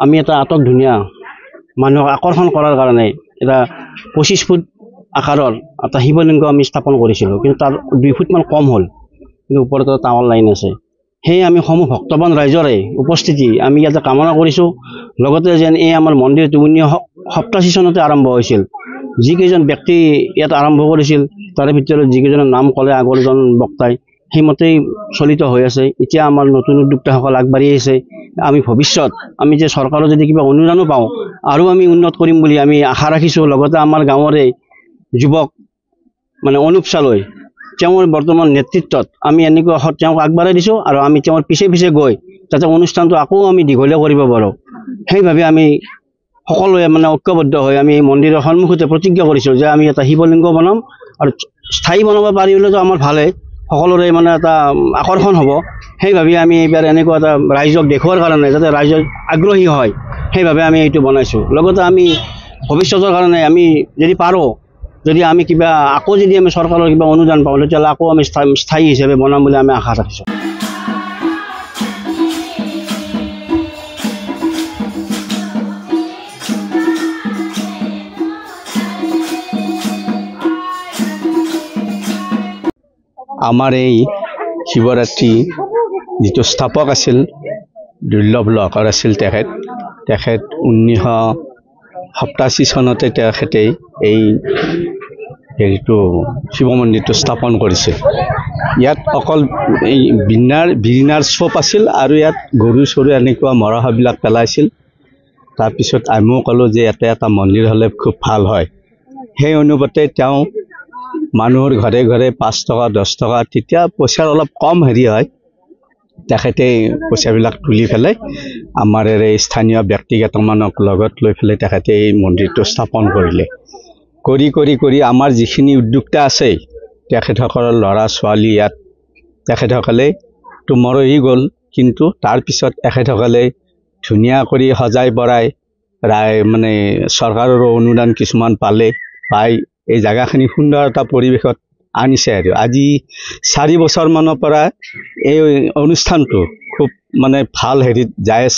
আমি এটা আটক ধুনীয়া মানুহক আকৰ্ষণ কৰাৰ কাৰণে এটা 25 ফুট আকাৰৰ এটা শিৱলিংগ আমি স্থাপন কৰিছিলোঁ, কিন্তু তাৰ 2 ফুটমান কম হ'ল, কিন্তু ওপৰত এটা টাৱাৰ লাইন আছে। সেই আমি সমূহ ভক্তবান ৰাইজৰে উপস্থিতি আমি ইয়াতে কামনা কৰিছোঁ। লগতে যেন এই আমাৰ মন্দিৰটো 1987 চনতে আৰম্ভ হৈছিল। যিকেইজন ব্যক্তি ইয়াত আৰম্ভ কৰিছিল তাৰে ভিতৰত যিকেইজনৰ নাম ক'লে আগৰজন বক্তাই, সেইমতেই চলিত হৈ আছে। এতিয়া আমাৰ নতুন উদ্যোক্তাসকল আগবাঢ়ি আহিছে। আমি ভৱিষ্যত আমি যে চৰকাৰৰ যদি কিবা অনুদানো পাওঁ আৰু আমি উন্নত কৰিম বুলি আমি আশা ৰাখিছোঁ। লগতে আমাৰ গাঁৱৰে যুৱক মানে অনুপ চালৈ তেওঁৰ বৰ্তমান নেতৃত্বত আমি এনেকুৱা তেওঁক আগবঢ়াই দিছোঁ, আৰু আমি তেওঁৰ পিছে পিছে গৈ যাতে অনুষ্ঠানটো আকৌ আমি দীঘলীয়া কৰিব পাৰোঁ, সেইভাৱে আমি সকলোৱে মানে ঐক্যবদ্ধ হৈ আমি এই মন্দিৰৰ সন্মুখতে প্ৰতিজ্ঞা কৰিছোঁ যে আমি এটা শিৱলিংগ বনাম, আৰু স্থায়ী বনাব পাৰিলেতো আমাৰ ভালেই, সকলোৰে মানে এটা আকৰ্ষণ হ'ব। সেইভাৱে আমি এইবাৰ এনেকুৱা এটা ৰাইজক দেখুৱাৰ কাৰণে যাতে ৰাইজ আগ্ৰহী হয়, সেইভাৱে আমি এইটো বনাইছোঁ। লগতে আমি ভৱিষ্যতৰ কাৰণে আমি যদি পাৰোঁ, যদি আমি কিবা আকৌ যদি আমি চৰকাৰৰ কিবা অনুদান পাওঁ, তেতিয়াহ'লে আকৌ আমি স্থায়ী হিচাপে বনাম বুলি আমি আশা ৰাখিছোঁ। আমাৰ এই শিৱৰাত্ৰি যিটো স্থাপক আছিল দুৰ্লভ লহকৰ আছিল, তেখেত 1987 চনতে তেখেতে এই হেৰিটো শিৱ মন্দিৰটো স্থাপন কৰিছিল। ইয়াত অকল এই বিৰিণাৰ চপ আছিল, আৰু ইয়াত গৰু চৰু এনেকুৱা মৰহাবিলাক পেলাইছিল। তাৰপিছত আমিও ক'লোঁ যে ইয়াতে এটা মন্দিৰ হ'লে খুব ভাল হয়। সেই অনুপাতে তেওঁ মানুহৰ ঘৰে ঘৰে 5 টকা 10 টকা, তেতিয়া পইচাৰ অলপ কম হেৰি হয়, তেখেতে পইচাবিলাক তুলি পেলাই আমাৰ এই স্থানীয় ব্যক্তিকেইটামানক লগত লৈ পেলাই তেখেতে এই মন্দিৰটো স্থাপন কৰিলে। কৰি আমাৰ যিখিনি উদ্যোক্তা আছে, তেখেতসকলৰ ল'ৰা ছোৱালী ইয়াত তেখেতসকলে তো মৰহি গ'ল, কিন্তু তাৰপিছত তেখেতসকলে ধুনীয়া কৰি সজাই পৰাই মানে চৰকাৰৰ অনুদান কিছুমান পাই এই জেগাখিনি সুন্দৰ এটা পৰিৱেশত আনিছে। আৰু আজি 4 বছৰমানৰ পৰা এই অনুষ্ঠানটো খুব মানে ভাল হেৰিত যাই আছে।